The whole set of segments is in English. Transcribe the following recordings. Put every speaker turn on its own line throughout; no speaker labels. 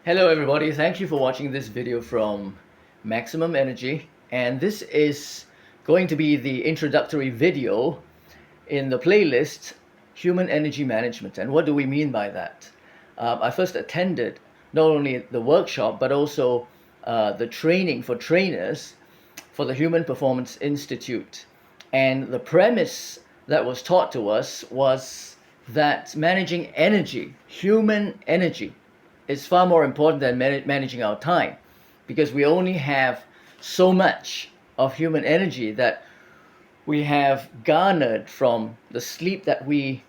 Hello everybody, thank you for watching this video from Maximum Energy, and this is going to be the introductory video in the playlist Human Energy Management. And what do we mean by that? I first attended not only the workshop but also the training for trainers for the Human Performance Institute, and the premise that was taught to us was that managing energy, human energy, is far more important than managing our time, because we only have so much of human energy that we have garnered from the sleep that we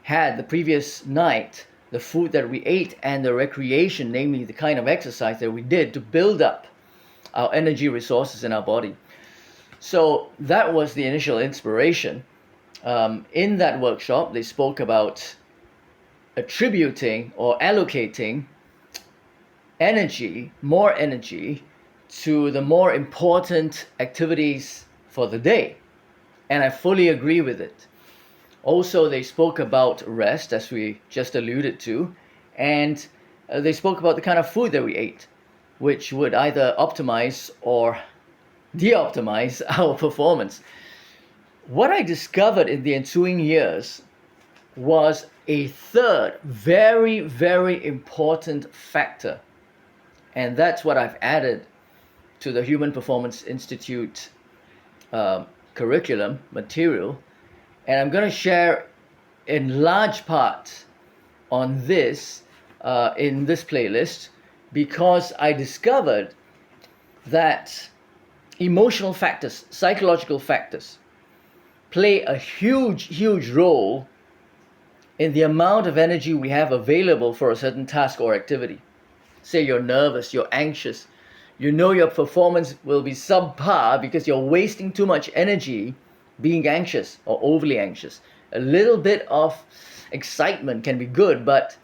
had the previous night, the food that we ate, and the recreation, namely the kind of exercise that we did to build up our energy resources in our body. So that was the initial inspiration. In that workshop, they spoke about attributing or allocating more energy to the more important activities for the day. And I fully agree with it. Also, they spoke about rest, as we just alluded to, and they spoke about the kind of food that we ate, which would either optimize or de-optimize our performance. What I discovered in the ensuing years was a third very, very important factor. And that's what I've added to the Human Performance Institute curriculum material. And I'm going to share in large part on this in this playlist, because I discovered that emotional factors, psychological factors, play a huge role in the amount of energy we have available for a certain task or activity. Say you're nervous, you're anxious, you know your performance will be subpar because you're wasting too much energy being anxious or overly anxious. A little bit of excitement can be good, but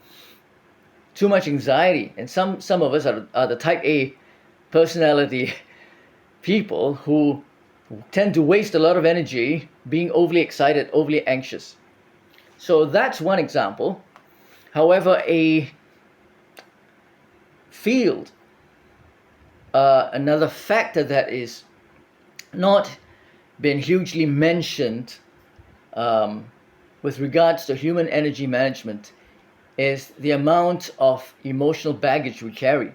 too much anxiety, and some of us are the type A personality people who tend to waste a lot of energy being overly excited, overly anxious. So that's one example. However, a field, another factor that is not been hugely mentioned with regards to human energy management is the amount of emotional baggage we carry.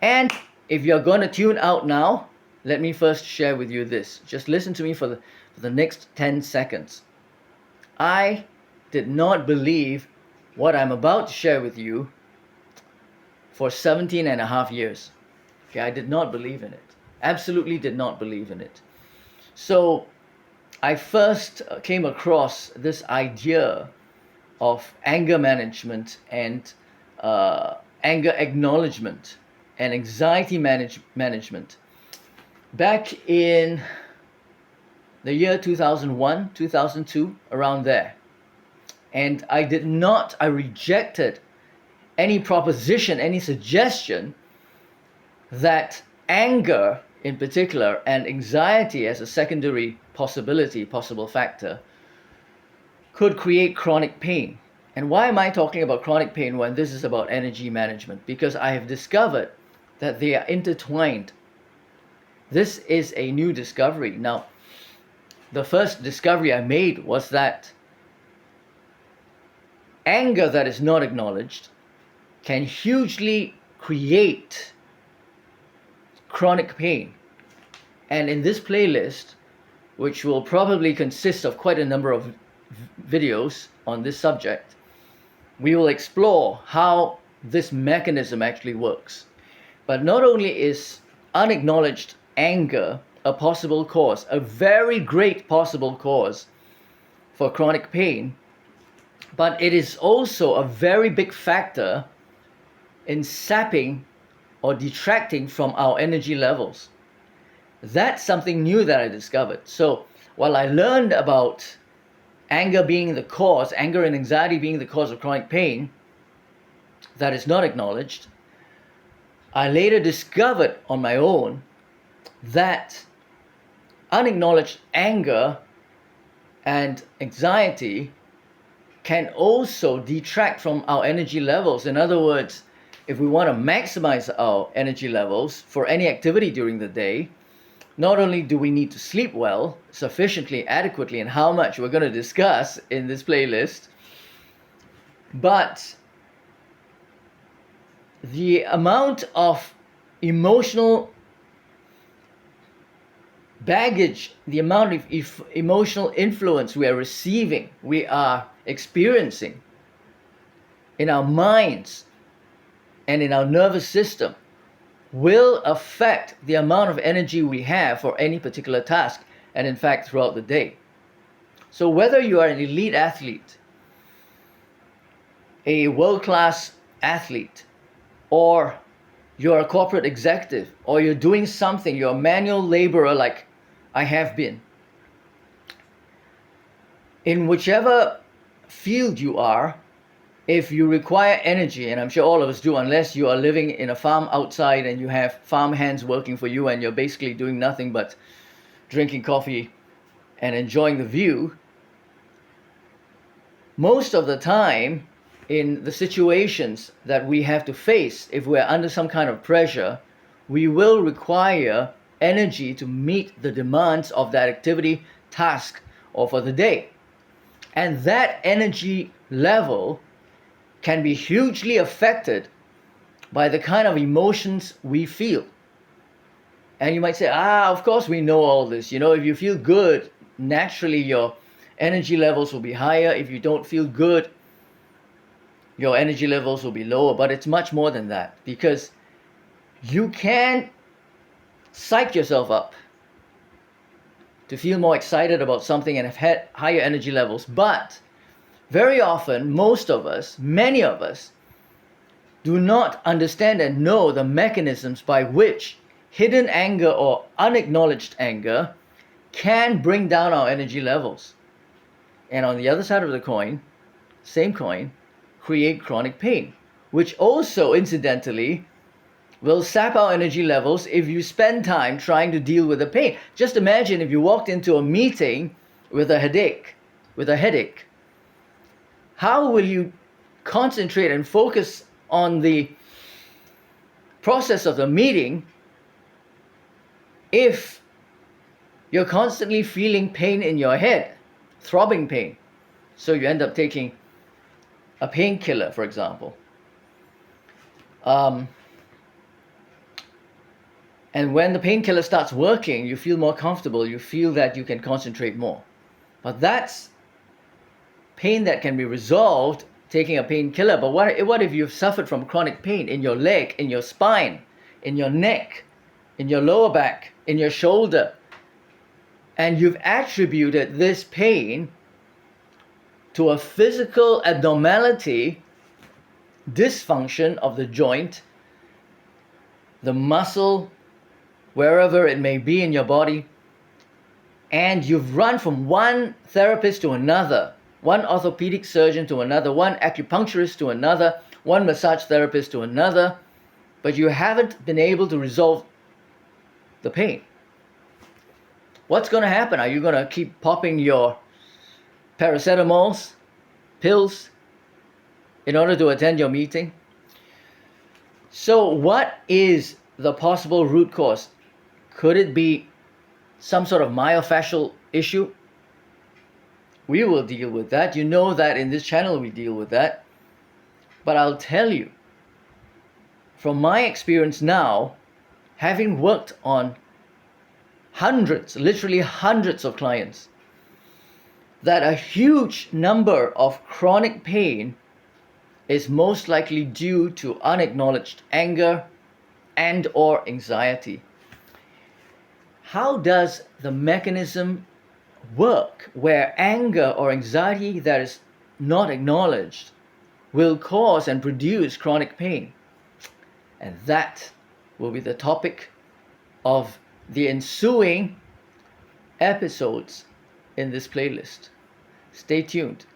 And if you're going to tune out now, let me first share with you this. Just listen to me for the next 10 seconds. I did not believe what I'm about to share with you for 17 and a half years. Okay, I did not believe in it. Absolutely did not believe in it. So I first came across this idea of anger management and anger acknowledgement and anxiety management back in the year 2001, 2002, around there. And I rejected any proposition, any suggestion that anger in particular and anxiety as a secondary possible factor could create chronic pain. And why am I talking about chronic pain when this is about energy management? Because I have discovered that they are intertwined. This is a new discovery. Now, the first discovery I made was that anger that is not acknowledged can hugely create chronic pain. And in this playlist, which will probably consist of quite a number of videos on this subject, we will explore how this mechanism actually works. But not only is unacknowledged anger a possible cause, a very great possible cause for chronic pain, but it is also a very big factor in sapping or detracting from our energy levels. That's something new that I discovered. So while I learned about anger being the cause, anger and anxiety being the cause of chronic pain that is not acknowledged, I later discovered on my own that unacknowledged anger and anxiety can also detract from our energy levels. In other words, if we want to maximize our energy levels for any activity during the day, not only do we need to sleep well, sufficiently, adequately, and how much we're going to discuss in this playlist, but the amount of emotional baggage, the amount of emotional influence we are receiving, we are experiencing in our minds and in our nervous system will affect the amount of energy we have for any particular task, and in fact throughout the day. So whether you are an elite athlete, a world-class athlete, or you're a corporate executive, or you're doing something, you're a manual laborer like I have been, in whichever field you are, if you require energy, and I'm sure all of us do, unless you are living in a farm outside and you have farm hands working for you and you're basically doing nothing but drinking coffee and enjoying the view, most of the time in the situations that we have to face, if we're under some kind of pressure, we will require energy to meet the demands of that activity, task, or for the day. And that energy level can be hugely affected by the kind of emotions we feel. And you might say, of course we know all this. If you feel good, naturally your energy levels will be higher. If you don't feel good, your energy levels will be lower. But it's much more than that, because you can psych yourself up to feel more excited about something and have had higher energy levels. But very often, most of us, many of us, do not understand and know the mechanisms by which hidden anger or unacknowledged anger can bring down our energy levels. And on the other side of the coin, same coin, create chronic pain, which also incidentally will sap our energy levels if you spend time trying to deal with the pain. Just imagine if you walked into a meeting with a headache. How will you concentrate and focus on the process of the meeting if you're constantly feeling pain in your head, throbbing pain? So you end up taking a painkiller, for example. And when the painkiller starts working, you feel more comfortable, you feel that you can concentrate more. But that's pain that can be resolved taking a painkiller. But what if you've suffered from chronic pain in your leg, in your spine, in your neck, in your lower back, in your shoulder, and you've attributed this pain to a physical abnormality, dysfunction of the joint, the muscle, wherever it may be in your body, and you've run from one therapist to another, one orthopedic surgeon to another, one acupuncturist to another, one massage therapist to another, but you haven't been able to resolve the pain. What's going to happen? Are you going to keep popping your paracetamols, pills, in order to attend your meeting? So what is the possible root cause? Could it be some sort of myofascial issue? We will deal with that. You know that in this channel we deal with that. But I'll tell you, from my experience now, having worked on hundreds, literally hundreds of clients, that a huge number of chronic pain is most likely due to unacknowledged anger and or anxiety. How does the mechanism work where anger or anxiety that is not acknowledged will cause and produce chronic pain? And that will be the topic of the ensuing episodes in this playlist. Stay tuned.